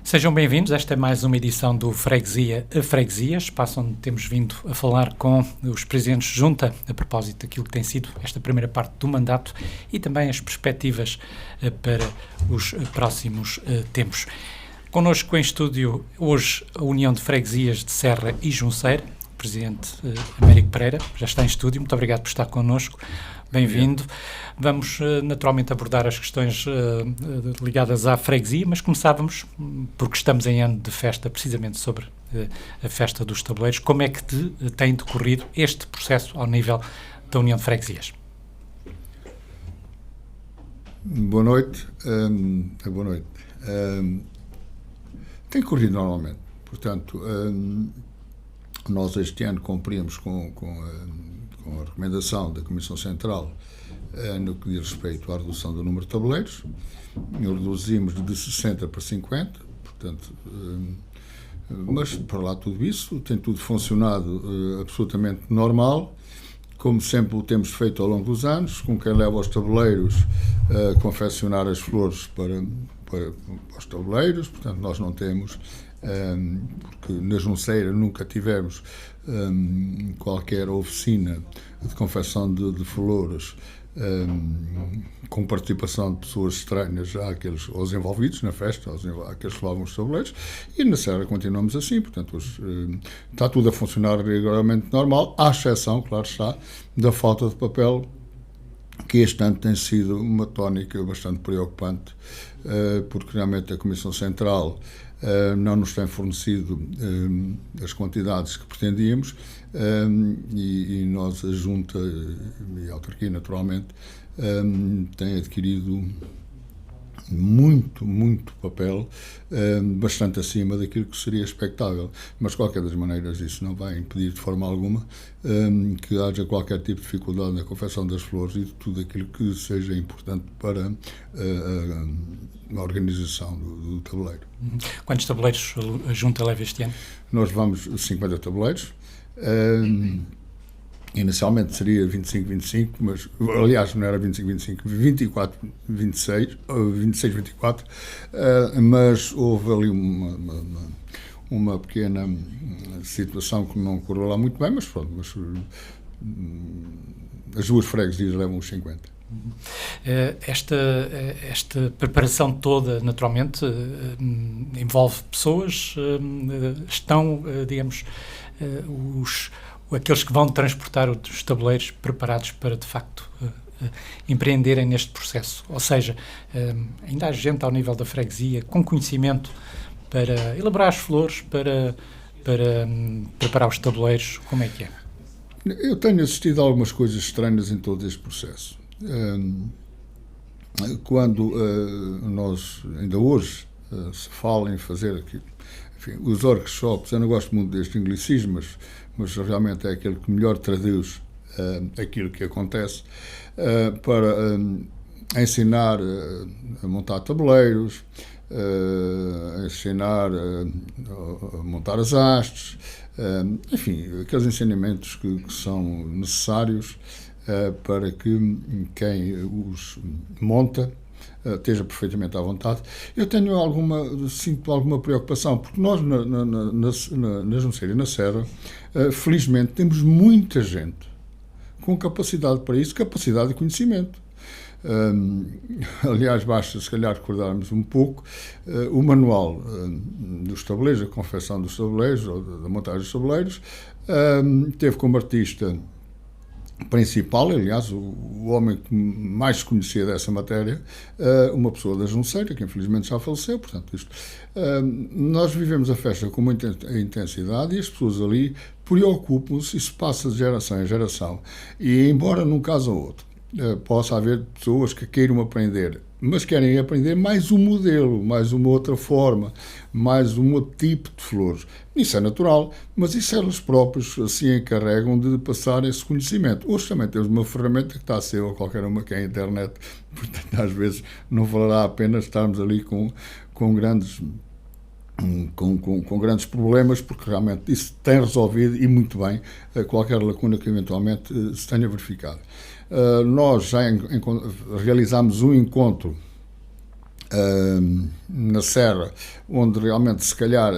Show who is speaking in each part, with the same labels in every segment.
Speaker 1: Sejam bem-vindos. Esta é mais uma edição do Freguesia a Freguesia, espaço onde temos vindo a falar com os presidentes de junta a propósito daquilo que tem sido esta primeira parte do mandato e também as perspectivas para os próximos tempos. Connosco em estúdio hoje a União de Freguesias de Serra e Junceira, o presidente Américo Pereira, já está em estúdio. Muito obrigado por estar connosco. Bem-vindo. Vamos naturalmente abordar as questões ligadas à freguesia, mas começávamos, porque estamos em ano de festa, precisamente sobre a festa dos tabuleiros. Como é que tem decorrido este processo ao nível da União de Freguesias?
Speaker 2: Boa noite. Boa noite. Tem corrido normalmente. Portanto, nós este ano cumprimos com a recomendação da Comissão Central no que diz respeito à redução do número de tabuleiros. Reduzimos de 60 para 50, portanto, mas para lá tudo isso, tem tudo funcionado absolutamente normal, como sempre o temos feito ao longo dos anos, com quem leva os tabuleiros a confeccionar as flores para os tabuleiros. Portanto, nós não temos, porque na Junceira nunca tivemos qualquer oficina de confecção de flores com participação de pessoas estranhas aos envolvidos na festa, àqueles que levavam os tabuleiros, e na Serra continuamos assim. Portanto, está tudo a funcionar regularmente normal, à exceção, claro está, da falta de papel, que este ano tem sido uma tónica bastante preocupante, porque realmente a Comissão Central não nos tem fornecido as quantidades que pretendíamos, e nós, a Junta e a Autarquia, naturalmente, tem adquirido muito papel, bastante acima daquilo que seria expectável. Mas, de qualquer das maneiras, isso não vai impedir de forma alguma que haja qualquer tipo de dificuldade na confecção das flores e de tudo aquilo que seja importante para a organização do tabuleiro.
Speaker 1: Quantos tabuleiros a Junta leva este ano?
Speaker 2: Nós vamos 50 tabuleiros. Inicialmente seria 25-25, mas, aliás, não era 25-25, 24-26, 26-24, mas houve ali uma pequena situação que não correu lá muito bem, mas pronto, as duas freguesias levam os 50.
Speaker 1: Esta preparação toda, naturalmente, envolve pessoas, estão, digamos, aqueles que vão transportar os tabuleiros preparados para, de facto, empreenderem neste processo. Ou seja, ainda há gente ao nível da freguesia com conhecimento para elaborar as flores, para preparar os tabuleiros. Como é que é?
Speaker 2: Eu tenho assistido a algumas coisas estranhas em todo este processo. Quando nós, ainda hoje, se fala em fazer aquilo, enfim, os workshops, eu não gosto muito destes anglicismos, mas realmente é aquele que melhor traduz aquilo que acontece, para ensinar a montar tabuleiros, ensinar a montar as hastes, enfim, aqueles ensinamentos que são necessários para que quem os monta esteja perfeitamente à vontade. Eu sinto alguma preocupação, porque nós na Junceira e na Serra, felizmente, temos muita gente com capacidade para isso, capacidade e conhecimento. Aliás, basta se calhar recordarmos um pouco o manual dos tabuleiros, a confecção dos tabuleiros, ou da montagem dos tabuleiros, teve como artista principal, aliás, o homem que mais conhecia dessa matéria, uma pessoa da Junceira, que infelizmente já faleceu. Portanto, nós vivemos a festa com muita intensidade e as pessoas ali preocupam-se, isso passa de geração em geração. E embora num caso ou outro possa haver pessoas que queiram aprender, mas querem aprender mais um modelo, mais uma outra forma, mais um outro tipo de flores. Isso é natural, mas isso elas próprias se encarregam de passar esse conhecimento. Hoje também temos uma ferramenta que está a ser a qualquer uma, que é a internet, portanto às vezes não valerá a pena estarmos ali com grandes problemas, porque realmente isso tem resolvido, e muito bem, qualquer lacuna que eventualmente se tenha verificado. Nós já realizámos um encontro na Serra, onde realmente se calhar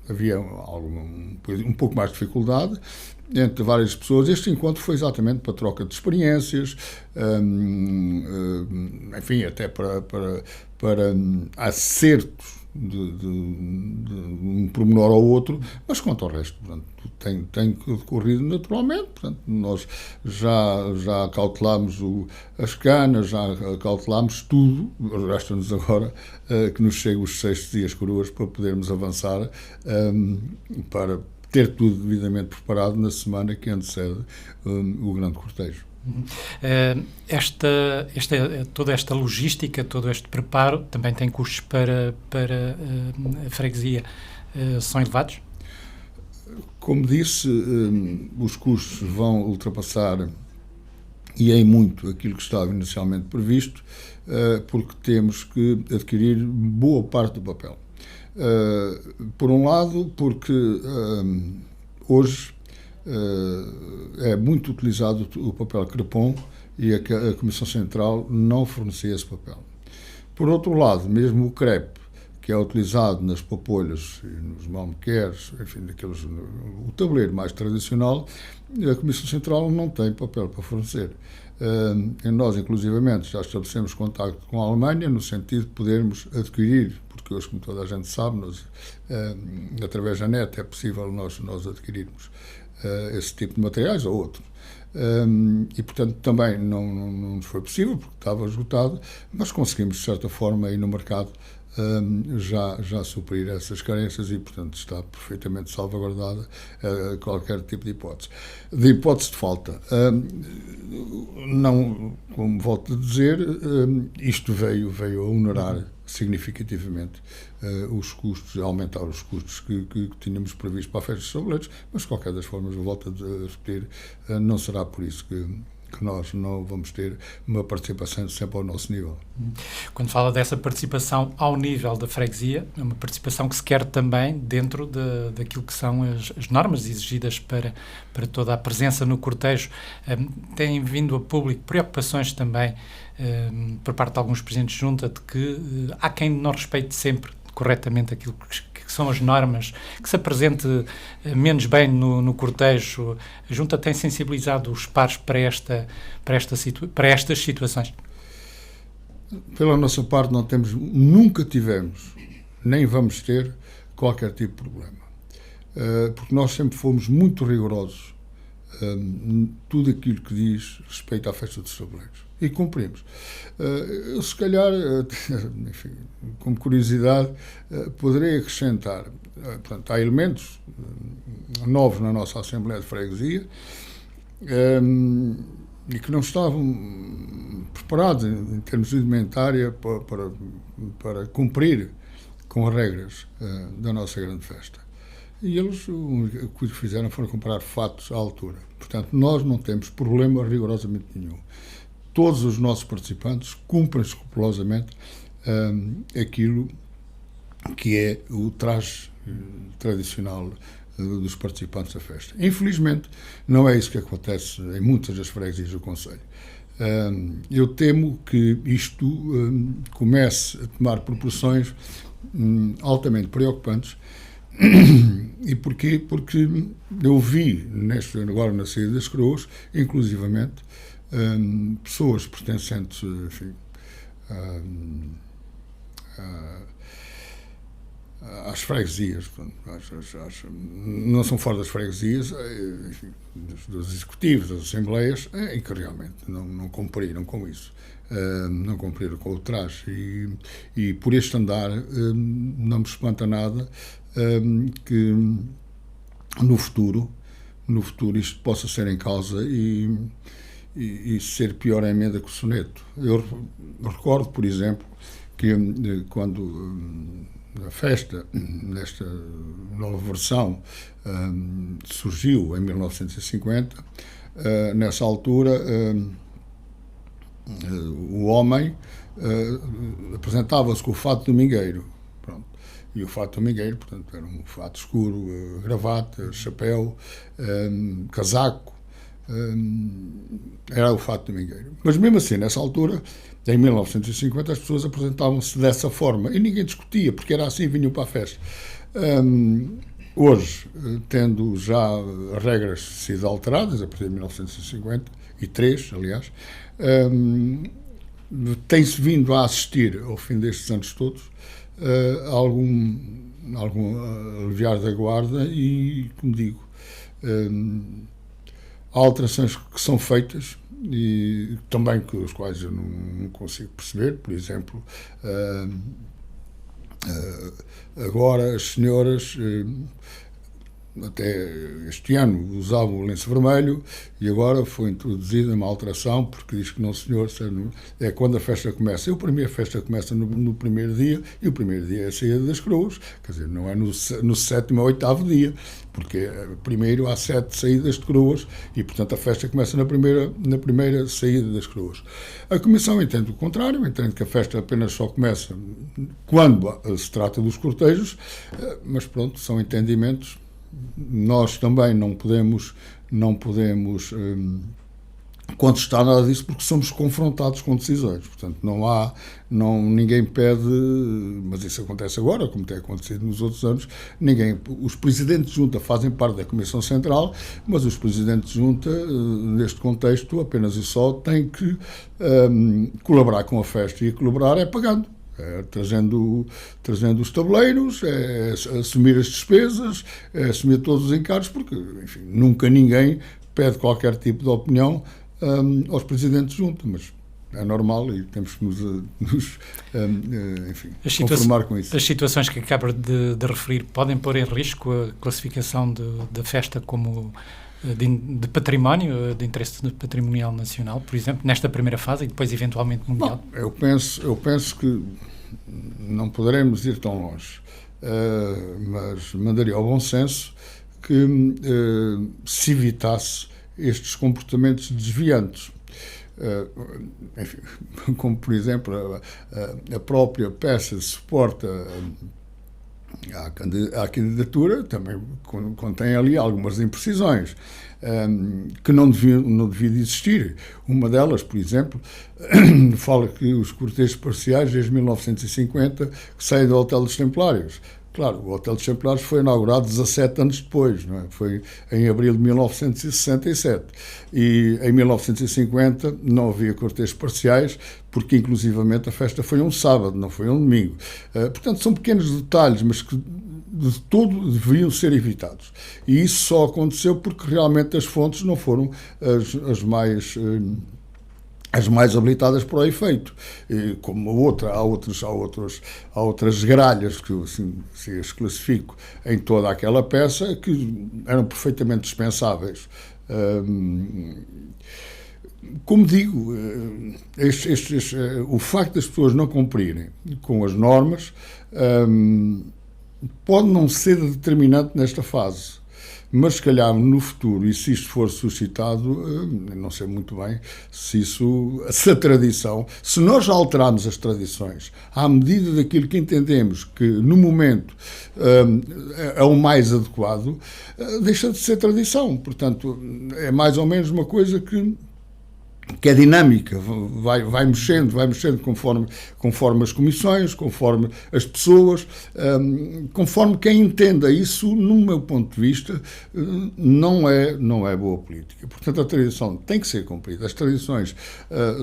Speaker 2: havia um pouco mais de dificuldade entre várias pessoas. Este encontro foi exatamente para troca de experiências, enfim, até para acertos de um pormenor ao outro, mas quanto ao resto, portanto, tem decorrido naturalmente. Portanto, nós já cautelámos as canas, já cautelámos tudo, resta-nos agora que nos chegue os 6 dias coroas para podermos avançar, para ter tudo devidamente preparado na semana que antecede o grande cortejo.
Speaker 1: Toda esta logística, todo este preparo, também tem custos para a freguesia, são elevados?
Speaker 2: Como disse, os custos vão ultrapassar, e em muito, aquilo que estava inicialmente previsto, porque temos que adquirir boa parte do papel. Por um lado, porque hoje é muito utilizado o papel crepom e a Comissão Central não fornecia esse papel. Por outro lado, mesmo o crepe, que é utilizado nas papolhas e nos malmequeres, enfim, o tabuleiro mais tradicional, a Comissão Central não tem papel para fornecer. Nós, inclusivamente, já estabelecemos contacto com a Alemanha no sentido de podermos adquirir, porque hoje, como toda a gente sabe, através da net é possível nós adquirirmos esse tipo de materiais ou outros. E, portanto, também não nos foi possível, porque estava esgotado, mas conseguimos, de certa forma, aí no mercado, já suprir essas carências e, portanto, está perfeitamente salvaguardada qualquer tipo de hipótese. De hipótese de falta. Não, como volto a dizer, isto veio a onerar significativamente os custos, a aumentar os custos que tínhamos previsto para a festa dos tabuleiros, mas de qualquer das formas, eu volto a repetir, não será por isso que nós não vamos ter uma participação sempre ao nosso nível.
Speaker 1: Quando fala dessa participação ao nível da freguesia, é uma participação que se quer também dentro daquilo que são as normas exigidas para toda a presença no cortejo. Têm vindo a público preocupações também por parte de alguns presidentes de junta de que há quem não respeite sempre corretamente aquilo que são as normas, que se apresente menos bem no cortejo. A Junta tem sensibilizado os pares para estas situações?
Speaker 2: Pela nossa parte, nunca tivemos, nem vamos ter qualquer tipo de problema. Porque nós sempre fomos muito rigorosos tudo aquilo que diz respeito à festa dos tabuleiros. E cumprimos. Eu, se calhar, enfim, como curiosidade, poderei acrescentar, portanto, há elementos novos na nossa Assembleia de Freguesia e que não estavam preparados em termos de indumentária para cumprir com as regras da nossa grande festa. E eles o que fizeram foi comprar fatos à altura. Portanto, nós não temos problema rigorosamente nenhum. Todos os nossos participantes cumprem escrupulosamente aquilo que é o traje tradicional dos participantes da festa. Infelizmente, não é isso que acontece em muitas das freguesias do concelho. Eu temo que isto comece a tomar proporções altamente preocupantes. E porquê? Porque eu vi, agora na saída das coroas, inclusivamente, pessoas pertencentes, enfim, às freguesias, não são fora das freguesias, enfim, dos executivos, das assembleias, em que realmente não cumpriram com isso, não cumpriram com o traje e por este andar não me espanta nada que no futuro isto possa ser em causa e ser pior a emenda que o soneto. Eu recordo, por exemplo, que quando a festa, nesta nova versão, surgiu em 1950, nessa altura o homem apresentava-se com o fato domingueiro. Pronto. E o fato domingueiro, portanto, era um fato escuro, gravata, chapéu, casaco. era o fato domingueiro. Mas mesmo assim, nessa altura, em 1950, as pessoas apresentavam-se dessa forma e ninguém discutia, porque era assim, vinham para a festa. Hoje, tendo já regras sido alteradas, a partir de 1953, aliás, tem-se vindo a assistir, ao fim destes anos todos, a algum aliviar da guarda e, como digo, há alterações que são feitas e também com as quais eu não consigo perceber. Por exemplo, agora as senhoras até este ano usavam o lenço vermelho e agora foi introduzida uma alteração porque diz que não, senhor, é quando a festa começa. Para mim a festa começa no primeiro dia e o primeiro dia é a saída das cruas, quer dizer, não é no 7º ou 8º dia, porque primeiro há 7 saídas de cruas e, portanto, a festa começa na primeira saída das cruas. A Comissão entende o contrário, entende que a festa apenas só começa quando se trata dos cortejos, mas pronto, são entendimentos. Nós também não podemos contestar nada disso porque somos confrontados com decisões. Portanto, ninguém pede, mas isso acontece agora, como tem acontecido nos outros anos, os presidentes de junta fazem parte da Comissão Central, mas os presidentes de junta, neste contexto, apenas e só têm que colaborar com a festa, e colaborar é pagando. Trazendo os tabuleiros, assumir as despesas, assumir todos os encargos, porque, enfim, nunca ninguém pede qualquer tipo de opinião aos presidentes de junta, mas é normal e temos que nos conformar com isso.
Speaker 1: As situações que acaba de referir podem pôr em risco a classificação da festa como de património, de interesse patrimonial nacional, por exemplo, nesta primeira fase e depois eventualmente mundial?
Speaker 2: Bom, eu penso que não poderemos ir tão longe, mas mandaria ao bom senso que se evitasse estes comportamentos desviantes. Enfim, como por exemplo a própria peça de suporte à candidatura também contém ali algumas imprecisões que não deviam existir. Uma delas, por exemplo, fala que os cortejos parciais desde 1950 que saem do Hotel dos Templários. Claro, o Hotel dos Templários foi inaugurado 17 anos depois, não é? Foi em abril de 1967. E em 1950 não havia cortejos parciais, porque inclusivamente a festa foi um sábado, não foi um domingo. Portanto, são pequenos detalhes, mas que de todo deveriam ser evitados. E isso só aconteceu porque realmente as fontes não foram as mais habilitadas para o efeito. E, como há outras gralhas que eu assim, se as classifico em toda aquela peça que eram perfeitamente dispensáveis. Como digo, o facto das pessoas não cumprirem com as normas pode não ser determinante nesta fase. Mas, se calhar, no futuro, e se isto for suscitado, não sei muito bem se a tradição, se nós alterarmos as tradições à medida daquilo que entendemos que, no momento, é o mais adequado, deixa de ser tradição. Portanto, é mais ou menos uma coisa que é dinâmica, vai mexendo conforme as comissões, conforme as pessoas, conforme quem entenda. Isso, no meu ponto de vista, não é boa política. Portanto, a tradição tem que ser cumprida. As tradições,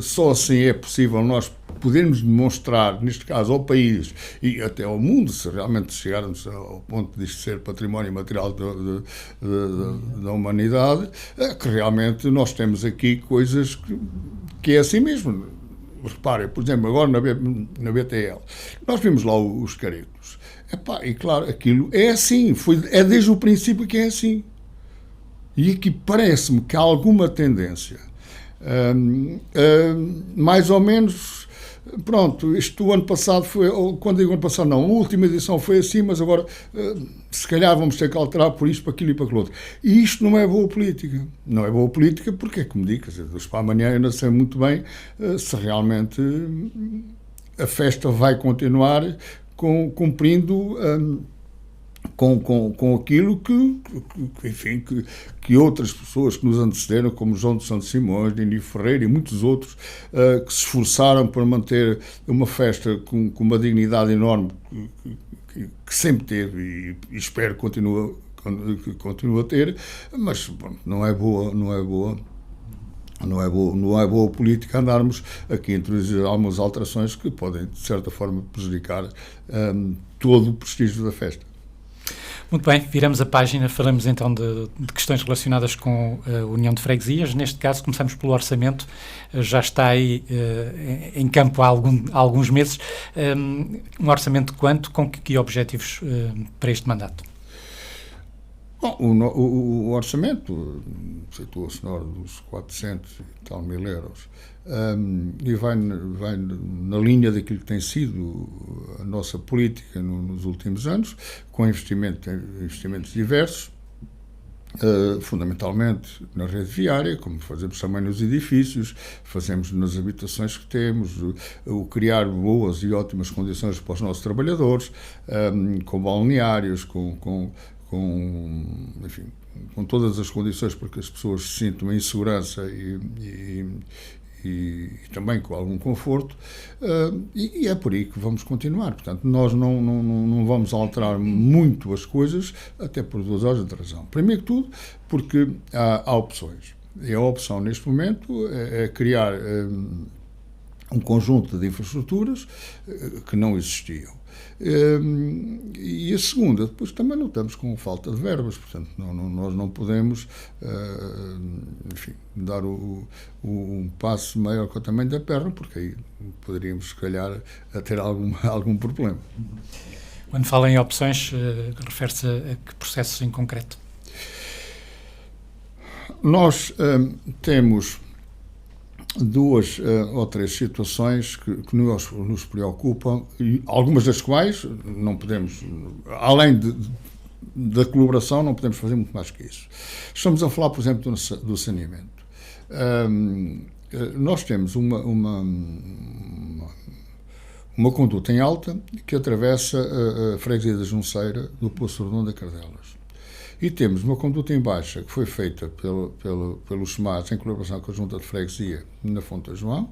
Speaker 2: só assim é possível nós podermos demonstrar, neste caso, ao país e até ao mundo, se realmente chegarmos ao ponto de isto ser património material da humanidade, que realmente nós temos aqui coisas que é assim mesmo. Reparem, por exemplo, agora na BTL, nós vimos lá os caretos. E claro, aquilo é assim, é desde o princípio que é assim. E aqui parece-me que há alguma tendência, mais ou menos. Pronto, o ano passado foi, quando digo ano passado não, a última edição foi assim, mas agora se calhar vamos ter que alterar por isto, para aquilo e para aquilo outro. E isto não é boa política. Não é boa política porque é como digo, hoje para amanhã eu não sei muito bem se realmente a festa vai continuar cumprindo com aquilo que outras pessoas que nos antecederam, como João de Santos Simões, Dini Ferreira e muitos outros, que se esforçaram para manter uma festa com uma dignidade enorme que sempre teve e espero que continue a ter, mas bom, não é boa política andarmos aqui a introduzir algumas alterações que podem, de certa forma, prejudicar todo o prestígio da festa.
Speaker 1: Muito bem, viramos a página, falamos então de questões relacionadas com a União de Freguesias. Neste caso, começamos pelo orçamento, já está aí em campo há alguns meses. Um orçamento de quanto, com que objetivos para este mandato?
Speaker 2: Bom, o orçamento situa-se na ordem dos 400 e tal mil euros e vai na linha daquilo que tem sido a nossa política nos últimos anos, com investimentos diversos, fundamentalmente na rede viária, como fazemos também nos edifícios, fazemos nas habitações que temos, o criar boas e ótimas condições para os nossos trabalhadores, com balneários, enfim, com todas as condições para que as pessoas se sintam em segurança e também com algum conforto, e é por aí que vamos continuar. Portanto, nós não vamos alterar muito as coisas, até por duas ordens de razão. Primeiro que tudo, porque há opções. E a opção, neste momento, é criar um conjunto de infraestruturas que não existiam. E a segunda, depois também não estamos com falta de verbas, portanto nós não podemos enfim, dar um passo maior que o tamanho da perna, porque aí poderíamos se calhar ter algum problema.
Speaker 1: Quando fala em opções, refere-se a que processos em concreto?
Speaker 2: Nós temos duas ou três situações que nos preocupam, e algumas das quais não podemos, além da colaboração, não podemos fazer muito mais que isso. Estamos a falar, por exemplo, do saneamento. Nós temos uma conduta em alta que atravessa a freguesia da Junceira do Poço Redondo a Cardelas. E temos uma conduta em baixa que foi feita pelos SMAS em colaboração com a Junta de Freguesia na Fonte João,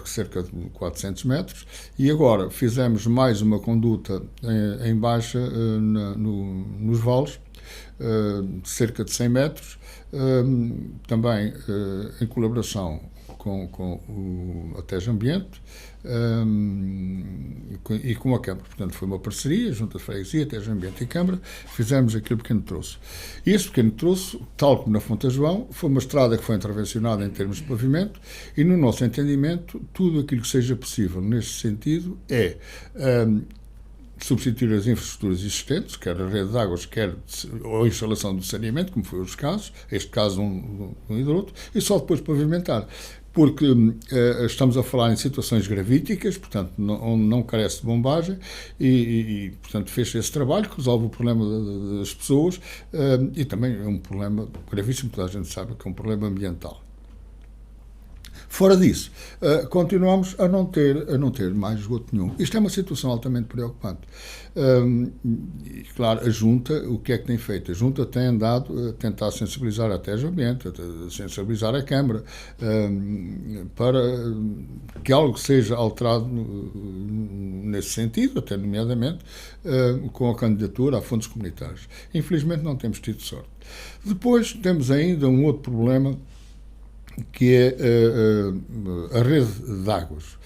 Speaker 2: cerca de 400 metros, e agora fizemos mais uma conduta em baixa nos vales, cerca de 100 metros, também em colaboração com a TEJ Ambiente e com a Câmara. Portanto, foi uma parceria, Junta de Freguesia, TEJ Ambiente e Câmara, fizemos aquele pequeno troço. E esse pequeno troço, tal como na Fonte João, foi uma estrada que foi intervencionada em termos de pavimento e, no nosso entendimento, tudo aquilo que seja possível neste sentido é substituir as infraestruturas existentes, quer a rede de águas, quer a instalação do saneamento, como foi os casos, este caso um hidroto, e só depois pavimentar. Porque estamos a falar em situações gravíticas, portanto, onde não carece de bombagem, portanto, fez esse trabalho que resolve o problema das pessoas e também é um problema gravíssimo, toda a gente sabe que é um problema ambiental. Fora disso, continuamos a não ter mais esgoto nenhum. Isto é uma situação altamente preocupante. E, claro, a Junta, o que é que tem feito? A Junta tem andado a tentar sensibilizar a TEJ Ambiente, a sensibilizar a Câmara, para que algo seja alterado nesse sentido, até nomeadamente com a candidatura a fundos comunitários. Infelizmente não temos tido sorte. Depois temos ainda um outro problema, que é a rede de águas.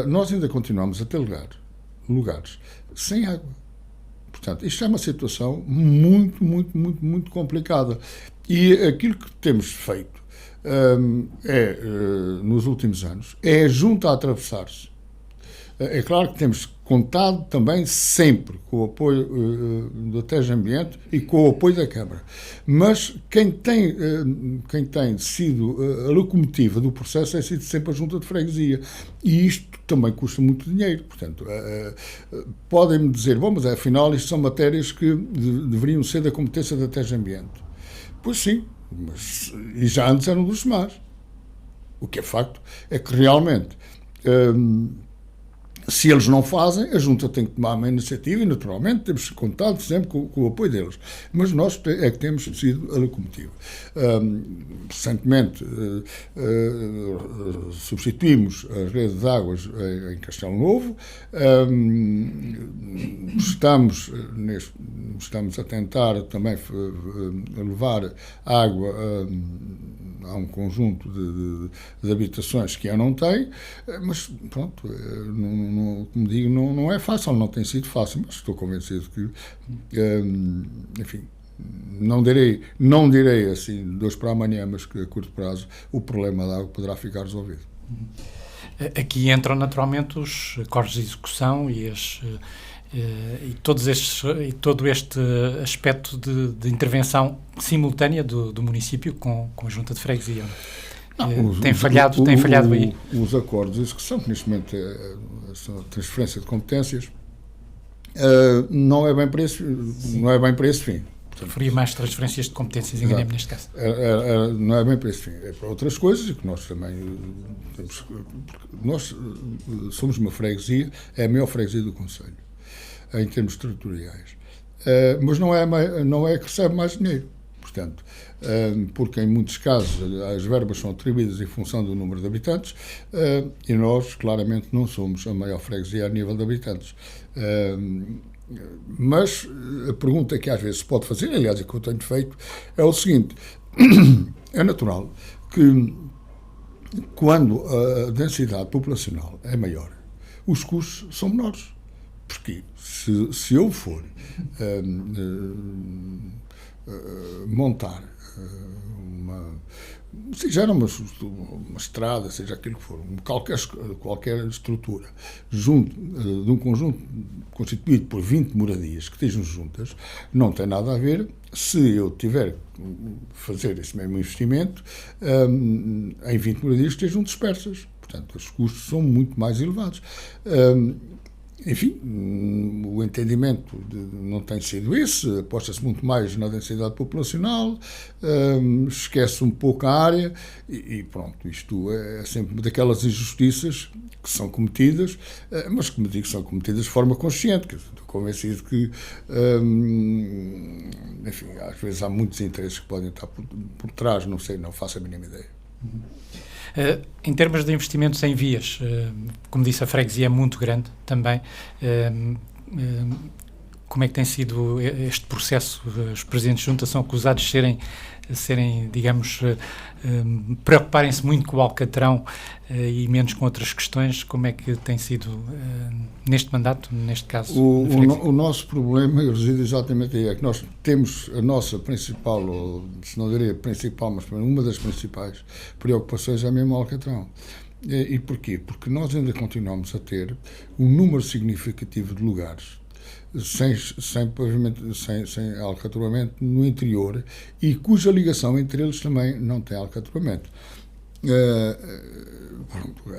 Speaker 2: Nós ainda continuamos a ter lugares sem água. Portanto, isto é uma situação muito complicada. E aquilo que temos feito nos últimos anos, é junto a atravessar-se. É claro que temos contado também sempre com o apoio da TEJ Ambiente e com o apoio da Câmara. Mas quem tem sido a locomotiva do processo tem sido sempre a Junta de Freguesia. E isto também custa muito dinheiro. Portanto, podem-me dizer, bom, mas afinal isto são matérias que deveriam ser da competência da TEJ Ambiente. Pois sim, e já antes eram dos SMAS. O que é facto é que realmente Se eles não fazem, a Junta tem que tomar uma iniciativa e, naturalmente, temos contado sempre com o apoio deles. Mas nós é que temos sido a locomotiva. Recentemente, substituímos a rede de águas em Castelo Novo. Estamos a tentar também levar água a um conjunto de habitações que eu não tenho, mas pronto, como digo, não é fácil, não tem sido fácil, mas estou convencido que, enfim, não direi assim de hoje para amanhã, mas que a curto prazo o problema da água poderá ficar resolvido.
Speaker 1: Aqui entram naturalmente os acordos de execução e todo este aspecto de intervenção simultânea do município com a Junta de Freguesia. Tem falhado aí?
Speaker 2: Os acordos de execução, que neste momento são a transferência de competências, não é bem para esse fim.
Speaker 1: Preferia mais transferências de competências, enganei-me neste caso.
Speaker 2: Não é bem para esse fim, é para outras coisas, e que nós também temos. Nós somos uma freguesia, é a maior freguesia do concelho, em termos territoriais. Mas não é que recebe mais dinheiro. Portanto, porque em muitos casos as verbas são atribuídas em função do número de habitantes, e nós claramente não somos a maior freguesia a nível de habitantes. Mas a pergunta que às vezes se pode fazer, aliás, é que eu tenho feito, é o seguinte: é natural que quando a densidade populacional é maior, os custos são menores. Porque se eu for montar seja uma estrada, seja aquilo que for, qualquer estrutura, junto de um conjunto constituído por 20 moradias que estejam juntas, não tem nada a ver se eu tiver que fazer esse mesmo investimento em 20 moradias que estejam dispersas. Portanto, os custos são muito mais elevados. Enfim, o entendimento não tem sido esse, aposta-se muito mais na densidade populacional, esquece um pouco a área e pronto, isto é sempre daquelas injustiças que são cometidas, mas como digo, são cometidas de forma consciente, que estou convencido que, enfim, às vezes há muitos interesses que podem estar por trás, não sei, não faço a mínima ideia.
Speaker 1: Em termos de investimentos em vias, como disse, a freguesia é muito grande também. Como é que tem sido este processo? Os presidentes de junta são acusados de serem, digamos, preocuparem-se muito com o Alcatrão e menos com outras questões. Como é que tem sido neste mandato, neste caso?
Speaker 2: O nosso problema reside exatamente aí, é que nós temos a nossa principal, ou se não diria principal, mas uma das principais preocupações é mesmo o Alcatrão. E porquê? Porque nós ainda continuamos a ter um número significativo de lugares sem pavimento, sem alcatramento no interior e cuja ligação entre eles também não tem alcatramento.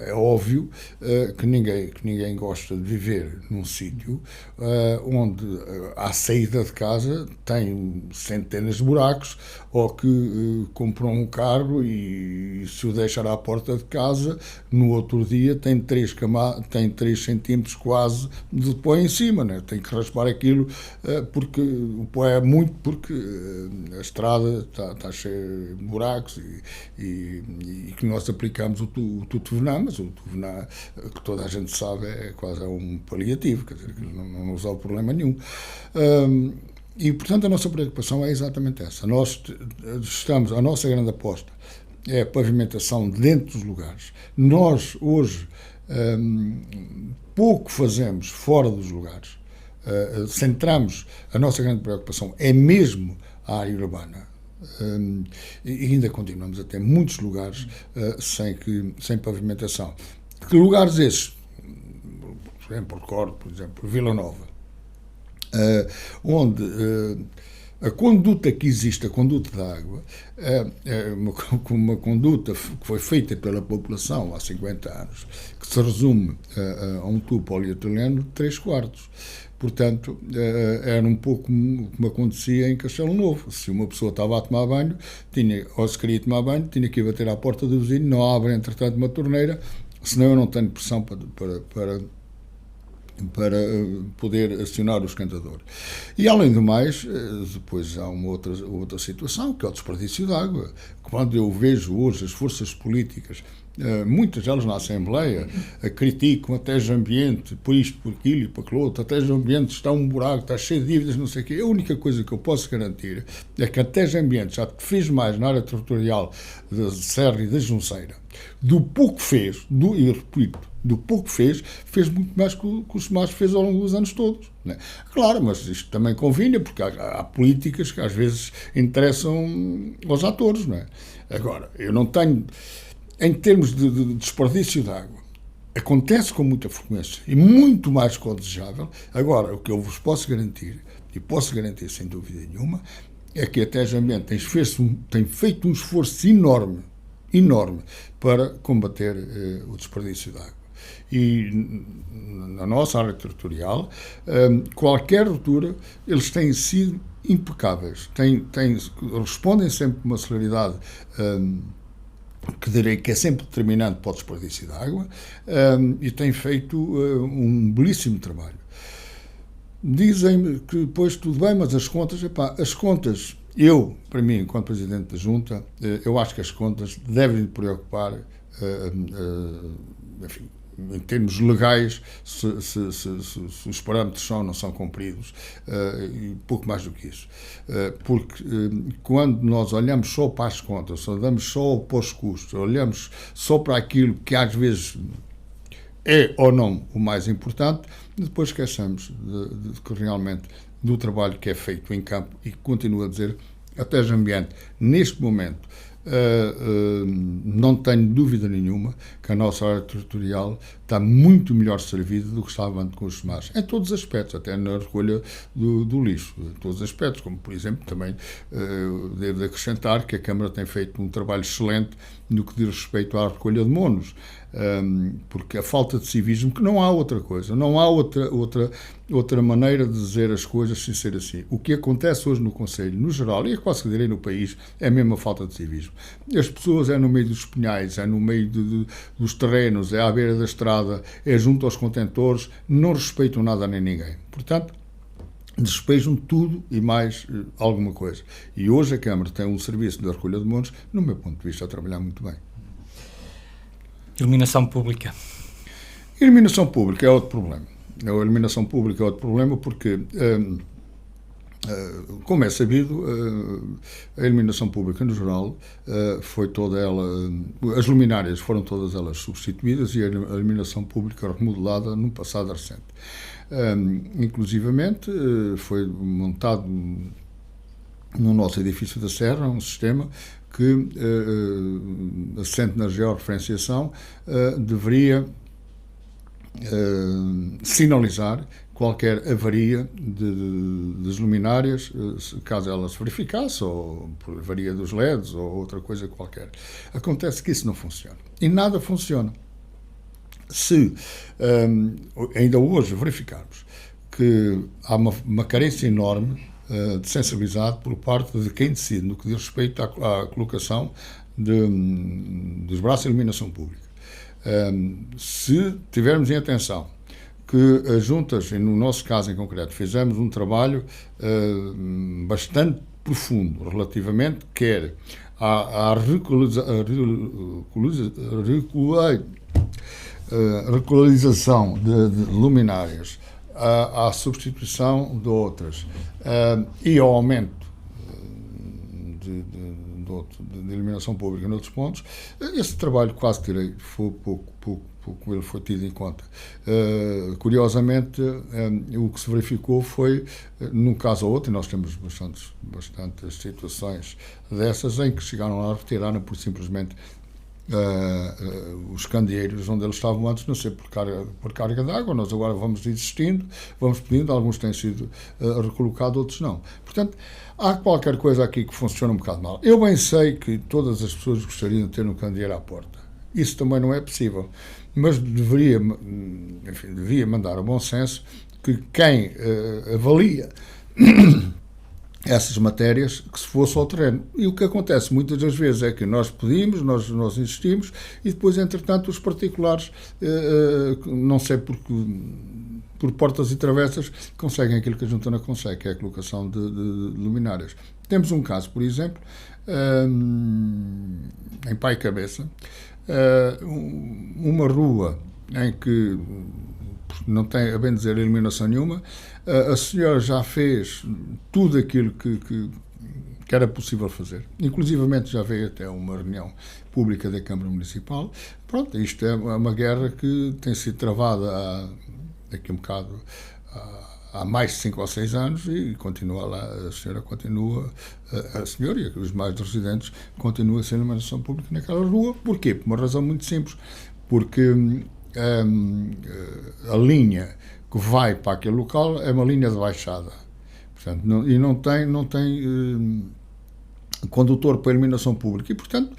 Speaker 2: É óbvio que ninguém gosta de viver num sítio onde à saída de casa tem centenas de buracos, ou que comprou um carro e se o deixar à porta de casa, no outro dia tem 3 centímetros quase de pó em cima, né? Tem que raspar aquilo porque o pó é muito, porque a estrada está cheia de buracos e que nós aplicamos o tutovená, mas o tutovená, que toda a gente sabe, é quase um paliativo, quer dizer, que não resolve problema nenhum. E, portanto, a nossa preocupação é exatamente essa. A nossa grande aposta é a pavimentação dentro dos lugares. Nós, hoje, pouco fazemos fora dos lugares. Centramos, a nossa grande preocupação é mesmo a área urbana. E ainda continuamos a ter muitos lugares sem pavimentação. Que lugares esses? Por exemplo, recordo, por exemplo, Vila Nova, onde a conduta que existe, a conduta da água, é uma conduta que foi feita pela população há 50 anos, que se resume a um tubo polietileno de 3/4. Portanto, era um pouco como acontecia em Castelo Novo. Se uma pessoa estava a tomar banho, ou se queria tomar banho, tinha que ir bater à porta do vizinho, não abre, entretanto, uma torneira, senão eu não tenho pressão para para poder acionar o esquentador. E, além do mais, depois há uma outra situação, que é o desperdício de água. Quando eu vejo hoje as forças políticas, muitas delas na Assembleia, criticam a TES Ambiente por isto, por aquilo e por aquilo outro. A TES Ambiente está um buraco, está cheio de dívidas, não sei o quê. A única coisa que eu posso garantir é que a TES Ambiente já fez mais na área territorial da Serra e da Junceira do pouco fez, e repito, do pouco fez muito mais que o Semares fez ao longo dos anos todos. Não é? Claro, mas isto também convinha, porque há políticas que às vezes interessam aos atores. Não é? Agora, eu não tenho, em termos de desperdício de água, acontece com muita frequência e muito mais que o desejável. Agora, o que eu vos posso garantir, e posso garantir sem dúvida nenhuma, é que a TES Ambiente tem feito um esforço enorme para combater o desperdício de água. E na nossa área territorial, qualquer ruptura, eles têm sido impecáveis. Respondem sempre com uma celeridade que direi que é sempre determinante para o desperdício de água, e têm feito um belíssimo trabalho. Dizem-me que depois tudo bem, mas as contas, para mim, enquanto Presidente da Junta, eu acho que as contas devem preocupar, enfim, em termos legais, se os parâmetros não são cumpridos, e pouco mais do que isso. Porque quando nós olhamos só para as contas, olhamos só para os custos, olhamos só para aquilo que às vezes é ou não o mais importante, depois esquecemos que realmente do trabalho que é feito em campo, e continuo a dizer, a TES Ambiente, neste momento, não tenho dúvida nenhuma que a nossa área territorial está muito melhor servida do que estava antes com os Semares, em todos os aspectos, até na recolha do lixo, em todos os aspectos, como por exemplo também devo acrescentar que a Câmara tem feito um trabalho excelente no que diz respeito à recolha de monos, porque a falta de civismo, que não há outra coisa, não há outra maneira de dizer as coisas sem ser assim. O que acontece hoje no Conselho, no geral, e quase que direi no país, é mesmo a falta de civismo. As pessoas é no meio dos pinhais, é no meio dos terrenos, é à beira da estrada, é junto aos contentores, não respeitam nada nem ninguém. Portanto, despejam tudo e mais alguma coisa. E hoje a Câmara tem um serviço de recolha de monos, no meu ponto de vista, a trabalhar muito bem.
Speaker 1: Iluminação pública.
Speaker 2: Iluminação pública é outro problema. A iluminação pública é outro problema porque, como é sabido, a iluminação pública no geral foi toda ela, as luminárias foram todas elas substituídas e a iluminação pública remodelada num passado recente. Inclusivamente foi montado no nosso edifício da Serra um sistema que, assente na georreferenciação, deveria sinalizar qualquer avaria das luminárias, caso ela se verificasse, ou por avaria dos LEDs, ou outra coisa qualquer. Acontece que isso não funciona. E nada funciona. Se ainda hoje verificarmos que há uma carência enorme de sensibilidade por parte de quem decide no que diz respeito à colocação dos braços de iluminação pública. Se tivermos em atenção que as juntas, no nosso caso em concreto, fizemos um trabalho bastante profundo relativamente, quer à regularização de luminárias, à substituição de outras e ao aumento de iluminação pública noutros pontos, esse trabalho quase tirei, foi pouco ele foi tido em conta. Curiosamente, o que se verificou foi, num caso ou outro, e nós temos bastantes situações dessas, em que chegaram lá a retiraram por simplesmente os candeeiros onde eles estavam antes, não sei, por carga de água. Nós agora vamos insistindo, vamos pedindo, alguns têm sido recolocados, outros não. Portanto, há qualquer coisa aqui que funciona um bocado mal. Eu bem sei que todas as pessoas gostariam de ter um candeeiro à porta. Isso também não é possível. Mas devia mandar a bom senso que quem avalia essas matérias que se fosse ao terreno. E o que acontece muitas das vezes é que nós pedimos, nós insistimos, e depois, entretanto, os particulares, não sei porque, por portas e travessas, conseguem aquilo que a Junta não consegue, que é a colocação de luminárias. Temos um caso, por exemplo, em Pai Cabeça, uma rua em que não tem, a bem dizer, iluminação nenhuma. A senhora já fez tudo aquilo que era possível fazer. Inclusivamente já veio até uma reunião pública da Câmara Municipal. Pronto, isto é uma guerra que tem sido travada daqui um bocado há mais de 5 ou 6 anos e continua lá, a senhora e os mais residentes continuam a ser iluminação pública naquela rua. Porquê? Por uma razão muito simples. Porque a linha que vai para aquele local é uma linha de baixada. Portanto, não tem condutor para a iluminação pública e, portanto,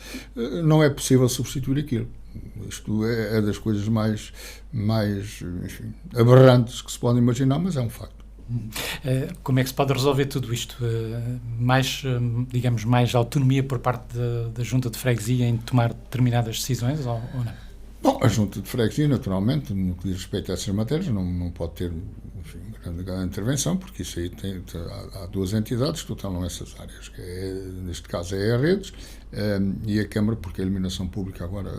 Speaker 2: não é possível substituir aquilo. Isto é das coisas mais enfim, aberrantes que se pode imaginar, mas é um facto.
Speaker 1: Como é que se pode resolver tudo isto? Digamos, mais autonomia por parte da Junta de Freguesia em tomar determinadas decisões ou não?
Speaker 2: Bom, a Junta de Freguesia, naturalmente, no que diz respeito a essas matérias, não pode ter, enfim, grande intervenção, porque isso aí há 2 entidades que totalam essas áreas, que neste caso é a Redes e a Câmara, porque a iluminação pública agora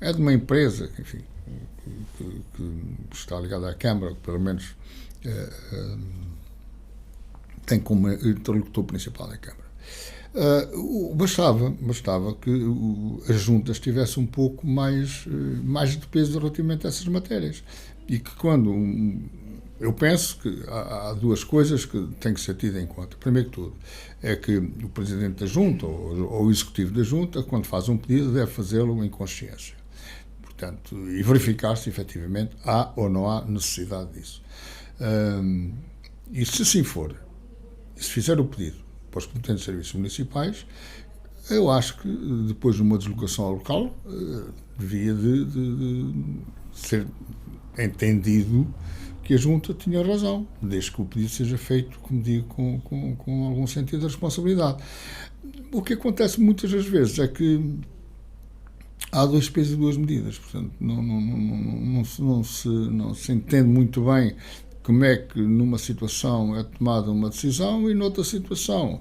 Speaker 2: é de uma empresa, enfim, que está ligada à Câmara, que pelo menos tem como interlocutor principal a Câmara. Bastava que as juntas tivessem um pouco mais de peso relativamente a essas matérias. E que eu penso que há 2 coisas que têm que ser tidas em conta. Primeiro que tudo, é que o Presidente da Junta ou o Executivo da Junta, quando faz um pedido, deve fazê-lo em consciência. Portanto, e verificar se efetivamente há ou não há necessidade disso. E se assim for, e se fizer o pedido para os competentes serviços municipais, eu acho que depois de uma deslocação ao local devia de ser entendido que a Junta tinha razão, desde que o pedido seja feito, como digo, com algum sentido de responsabilidade. O que acontece muitas das vezes é que há 2 pesos e 2 medidas, portanto não se entende muito bem como é que numa situação é tomada uma decisão e noutra situação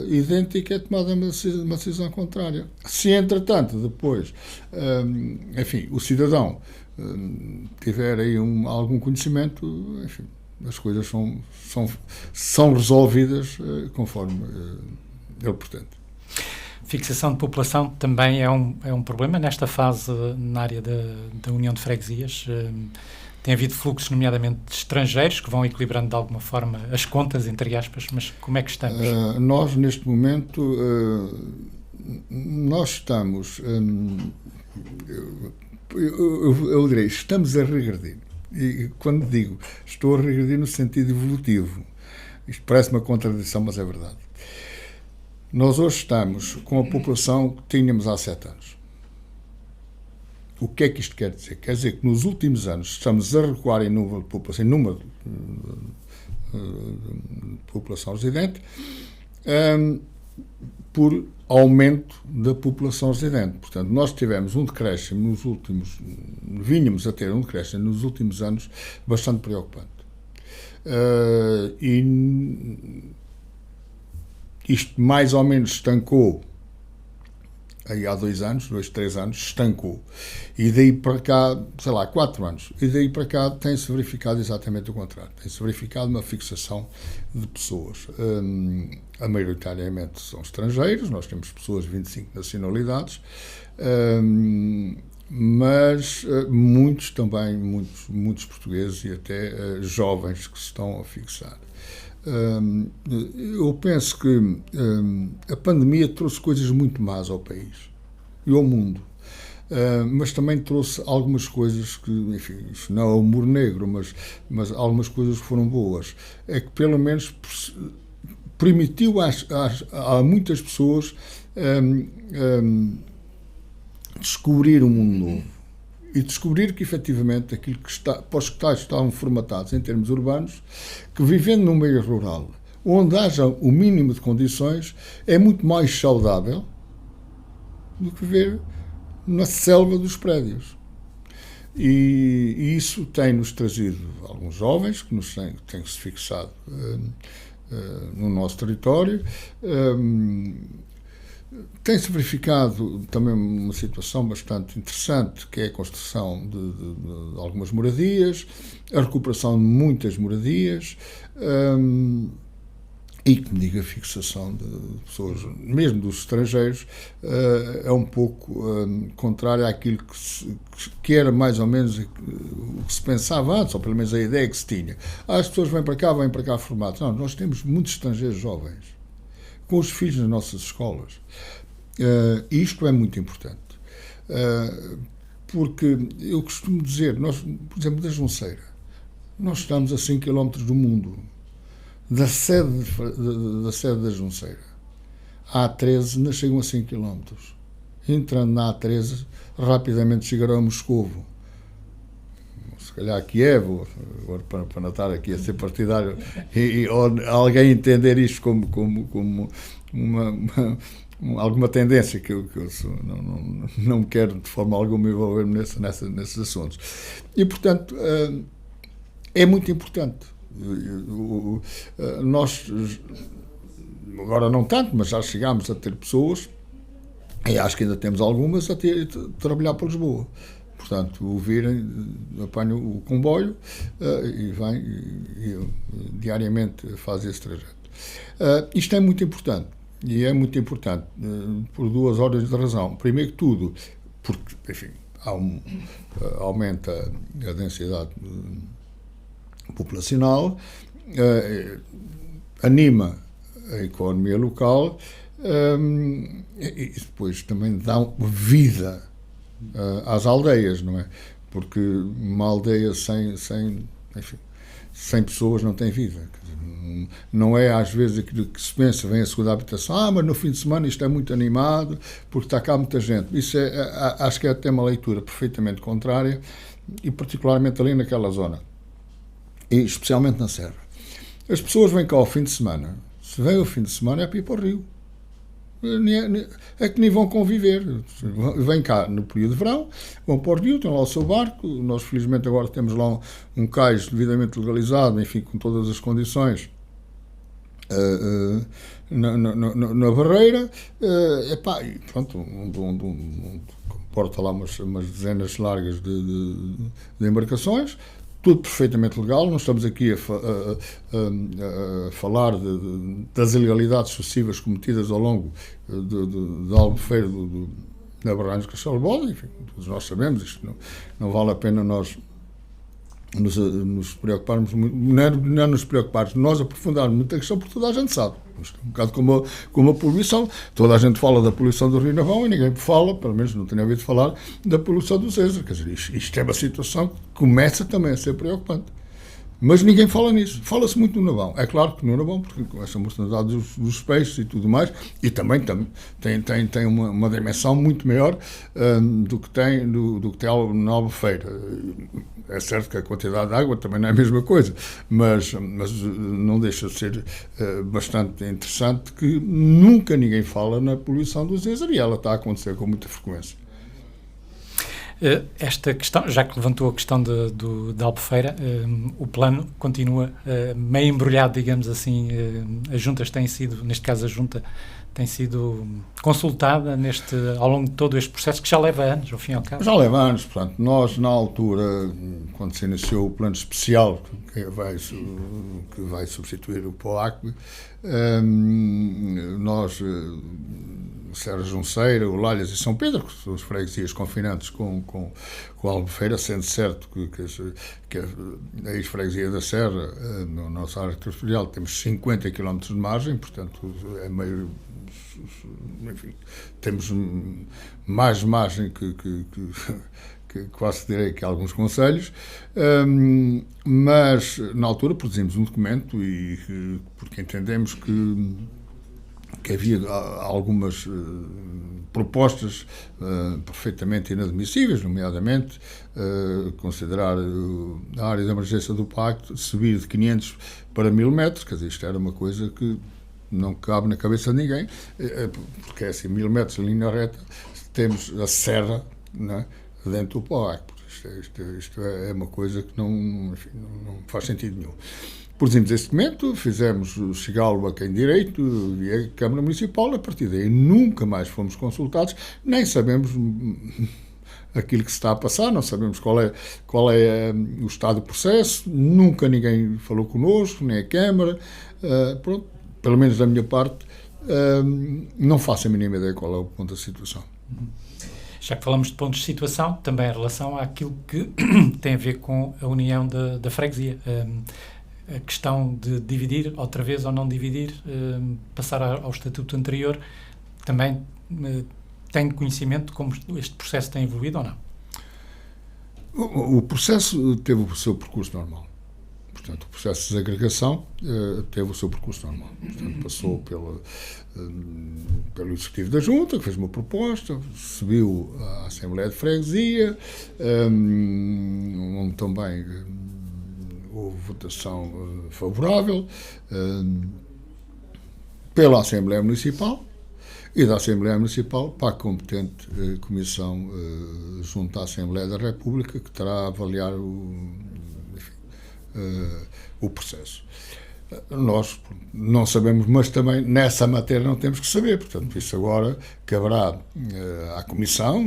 Speaker 2: idêntica é tomada uma decisão contrária. Se, entretanto, depois, enfim, o cidadão tiver aí algum conhecimento, enfim, as coisas são resolvidas conforme ele pretende.
Speaker 1: Fixação de população também é um problema nesta fase na área da União de Freguesias. Tem havido fluxos, nomeadamente de estrangeiros, que vão equilibrando de alguma forma as contas, entre aspas, mas como é que estamos?
Speaker 2: Nós, neste momento, nós estamos, eu direi, estamos a regredir. E quando digo estou a regredir no sentido evolutivo, isto parece uma contradição, mas é verdade. Nós hoje estamos com a população que tínhamos há 7 anos. O que é que isto quer dizer? Quer dizer que nos últimos anos estamos a recuar em número de população residente por aumento da população residente. Portanto, nós tivemos um decréscimo vínhamos a ter um decréscimo nos últimos anos bastante preocupante. E isto mais ou menos estancou aí há 2 anos, 3 anos, estancou. E daí para cá, sei lá, 4 anos. E daí para cá tem-se verificado exatamente o contrário. Tem-se verificado uma fixação de pessoas. Maioritariamente são estrangeiros, nós temos pessoas de 25 nacionalidades, mas muitos também, muitos portugueses e até jovens que se estão a fixar. Eu penso que a pandemia trouxe coisas muito más ao país e ao mundo, mas também trouxe algumas coisas que, enfim, isso não é humor negro, mas algumas coisas que foram boas. É que pelo menos permitiu a muitas pessoas descobrir um mundo novo. E descobrir que, efetivamente, aquilo que para os que estavam formatados em termos urbanos, que vivendo num meio rural, onde haja o mínimo de condições, é muito mais saudável do que viver na selva dos prédios. E isso tem-nos trazido alguns jovens que nos têm-se fixado no nosso território. Tem-se verificado também uma situação bastante interessante, que é a construção de algumas moradias, a recuperação de muitas moradias, e, como digo, a fixação de pessoas, mesmo dos estrangeiros, é um pouco contrário àquilo que era mais ou menos o que se pensava antes, ou pelo menos a ideia que se tinha. As pessoas vêm para cá formadas. Não, nós temos muitos estrangeiros jovens, com os filhos nas nossas escolas. Isto é muito importante. Porque eu costumo dizer, nós, por exemplo, da Junceira, nós estamos a 5 km do mundo, da sede da Junceira. A A13 não chegam a 5 km. Entrando na A13, rapidamente chegarão a Moscovo. Se calhar a Kiev, agora para não estar aqui a ser partidário, ou alguém entender isto como alguma tendência que eu não quero de forma alguma envolver-me nesses assuntos. E, portanto, é muito importante. Nós, agora não tanto, mas já chegámos a ter pessoas, e acho que ainda temos algumas, a trabalhar para Lisboa. Portanto, apanham o comboio e vêm e diariamente fazem esse trajeto. Isto é muito importante. E é muito importante por duas ordens de razão. Primeiro que tudo, porque, enfim, aumenta a densidade populacional, anima a economia local e depois também dá vida às aldeias, não é? Porque uma aldeia sem pessoas não tem vida. Não é às vezes aquilo que se pensa, vem a segunda habitação, mas no fim de semana isto é muito animado porque está cá muita gente. Isso acho que é até uma leitura perfeitamente contrária, e particularmente ali naquela zona, e especialmente na Serra. As pessoas vêm cá ao fim de semana. Se vêm ao fim de semana é para ir para o Rio. É que nem vão conviver. Vêm cá no período de verão, vão para o Rio, têm lá o seu barco. Nós, felizmente, agora temos lá um cais devidamente legalizado, enfim, com todas as condições na barreira. E pronto, porta lá umas dezenas largas de embarcações. Tudo perfeitamente legal, não estamos aqui a falar das ilegalidades sucessivas cometidas ao longo da Albufeira da Barranhos de Castelo Bode, enfim, todos nós sabemos, isto não vale a pena nós nos preocuparmos, não nos preocuparmos, nós aprofundarmos muito a questão, porque toda a gente sabe. Isto é um bocado como a poluição. Toda a gente fala da poluição do Rio Navão e ninguém fala, pelo menos não tenho ouvido falar, da poluição do César. Quer dizer, isto é uma situação que começa também a ser preocupante. Mas ninguém fala nisso. Fala-se muito no Navão. É claro que no Navão, porque com essa mortalidade dos peixes e tudo mais, e também tem uma dimensão muito maior do que tem na Albufeira. É certo que a quantidade de água também não é a mesma coisa, mas não deixa de ser bastante interessante que nunca ninguém fala na poluição do César, e ela está a acontecer com muita frequência.
Speaker 1: Esta questão, já que levantou a questão da Albufeira, o plano continua meio embrulhado, digamos assim. As juntas têm sido, neste caso a junta, tem sido consultada ao longo de todo este processo, que já leva anos, ao fim e ao cabo.
Speaker 2: Já leva anos, portanto, nós na altura, quando se iniciou o plano especial, que vai substituir o POAC, nós, Serra Junceira, Olalhas e São Pedro, que são as freguesias confinantes com a Albufeira, sendo certo que a ex-freguesia da Serra, na nossa área territorial, temos 50 km de margem, portanto, é meio... Enfim, temos mais margem que quase direi que alguns conselhos, mas na altura produzimos um documento porque entendemos que que havia algumas propostas perfeitamente inadmissíveis, nomeadamente considerar a área de emergência do Pacto subir de 500 para 1000 metros, quer dizer, isto era uma coisa que não cabe na cabeça de ninguém, porque é assim, 1000 metros em linha reta, temos a serra, não é, dentro do Pacto. Isto é uma coisa que não faz sentido nenhum. Produzimos esse documento, fizemos chegá-lo a quem direito e a Câmara Municipal. A partir daí nunca mais fomos consultados, nem sabemos aquilo que se está a passar, não sabemos qual é o estado do processo, nunca ninguém falou connosco, nem a Câmara. Pronto, pelo menos da minha parte, não faço a mínima ideia qual é o ponto da situação.
Speaker 1: Já que falamos de pontos de situação, também em relação àquilo que tem a ver com a união da freguesia. A questão de dividir, outra vez, ou não dividir, passar ao estatuto anterior, também tem conhecimento de como este processo tem evoluído ou não?
Speaker 2: O processo teve o seu percurso normal. Portanto, o processo de desagregação teve o seu percurso normal. Portanto, passou pelo Executivo da Junta, que fez uma proposta, subiu à Assembleia de Freguesia, onde também houve votação favorável pela Assembleia Municipal e da Assembleia Municipal para a competente comissão junto à Assembleia da República, que terá a avaliar o processo. Nós não sabemos, mas também nessa matéria não temos que saber, portanto, isso agora caberá à Comissão,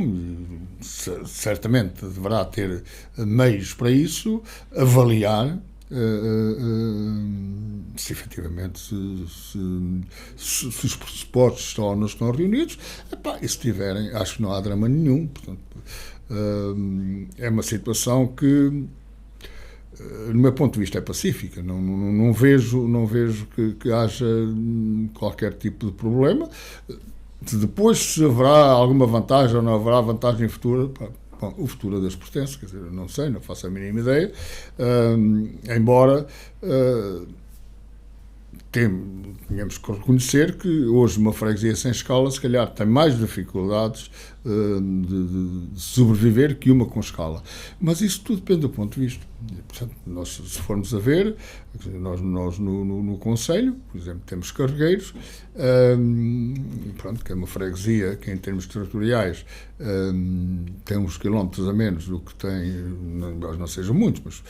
Speaker 2: certamente deverá ter meios para isso, avaliar se efetivamente se os pressupostos estão ou não estão reunidos. E se tiverem, acho que não há drama nenhum. Portanto, é uma situação que, do meu ponto de vista, é pacífica. Não vejo que haja qualquer tipo de problema. Depois, se haverá alguma vantagem ou não haverá vantagem futura, bom, o futuro a Deus pertence, quer dizer, eu não sei, não faço a mínima ideia, embora tenhamos que reconhecer que hoje uma freguesia sem escala, se calhar, tem mais dificuldades de sobreviver que uma com escala. Mas isso tudo depende do ponto de vista. Portanto, nós, se formos a ver, nós no Conselho, por exemplo, temos Carregueiros, pronto, que é uma freguesia que, em termos territoriais, tem uns quilómetros a menos do que tem, não sejam muitos, mas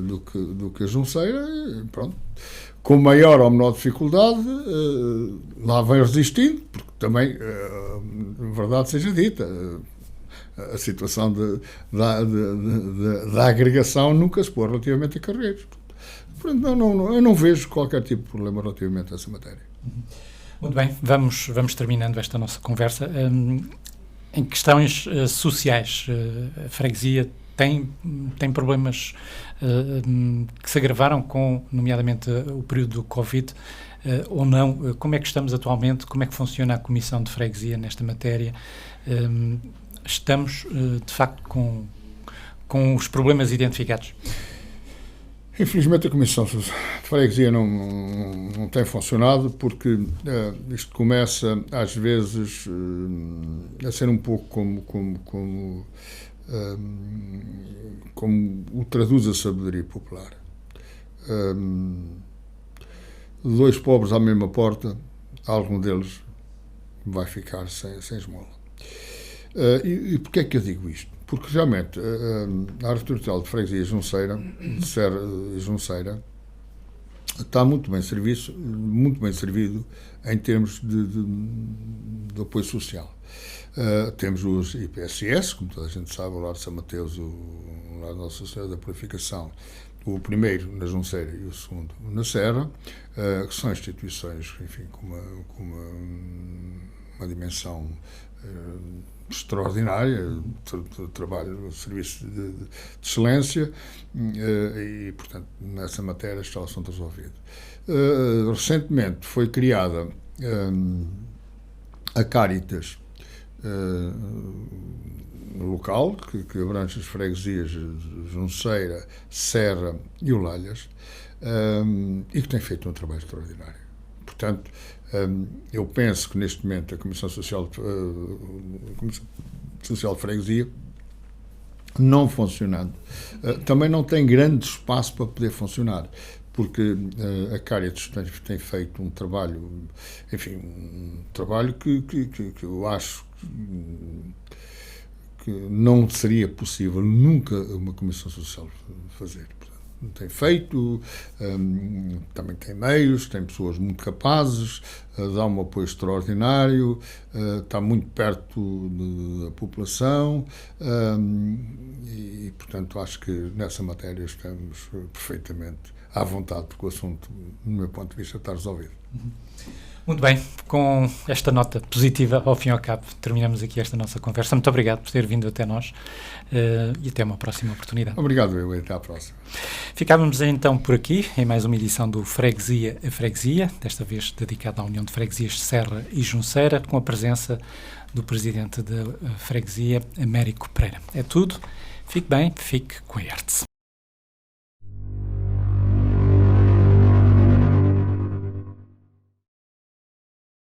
Speaker 2: do que a Junceira, pronto. Com maior ou menor dificuldade, lá vem resistindo, porque também, verdade seja dita, a situação da agregação nunca se pôs relativamente a Carregueiros. Eu não vejo qualquer tipo de problema relativamente a essa matéria.
Speaker 1: Muito bem, vamos terminando esta nossa conversa. Em questões sociais, a freguesia tem problemas que se agravaram com, nomeadamente, o período do Covid, ou não? Como é que estamos atualmente? Como é que funciona a Comissão de Freguesia nesta matéria? Estamos, de facto, com os problemas identificados?
Speaker 2: Infelizmente, a Comissão de Freguesia não tem funcionado, porque isto começa, às vezes, a ser um pouco como o traduz a sabedoria popular. Dois pobres à mesma porta, algum deles vai ficar sem esmola. E porquê é que eu digo isto? Porque, realmente, a área territorial de Freguesia Junceira está muito bem servido em termos de apoio social. Temos os IPSS, como toda a gente sabe, o Lar de São Mateus, o Lar de Nossa Senhora da Purificação, o primeiro na Junceira e o segundo na Serra, que são instituições, enfim, com uma dimensão extraordinária, trabalho, serviço de excelência, e, portanto, nessa matéria está o assunto resolvido. Recentemente foi criada a Cáritas local, que abrange as freguesias Junceira, Serra e Olalhas, e que tem feito um trabalho extraordinário. portanto, eu penso que neste momento a Comissão Social de Freguesia, não funcionando, também não tem grande espaço para poder funcionar, porque a Caritas tem feito um trabalho, enfim, um trabalho que eu acho que não seria possível nunca uma Comissão Social fazer. Tem feito, também tem meios, tem pessoas muito capazes, dá um apoio extraordinário, está muito perto da população e, portanto, acho que nessa matéria estamos perfeitamente à vontade, porque o assunto, do meu ponto de vista, está resolvido.
Speaker 1: Muito bem, com esta nota positiva, ao fim e ao cabo, terminamos aqui esta nossa conversa. Muito obrigado por ter vindo até nós e até uma próxima oportunidade.
Speaker 2: Obrigado, eu, até à próxima.
Speaker 1: Ficávamos então por aqui, em mais uma edição do Freguesia a Freguesia, desta vez dedicada à União de Freguesias de Serra e Junceira, com a presença do presidente da freguesia, Américo Pereira. É tudo, fique bem, fique com a ERTS.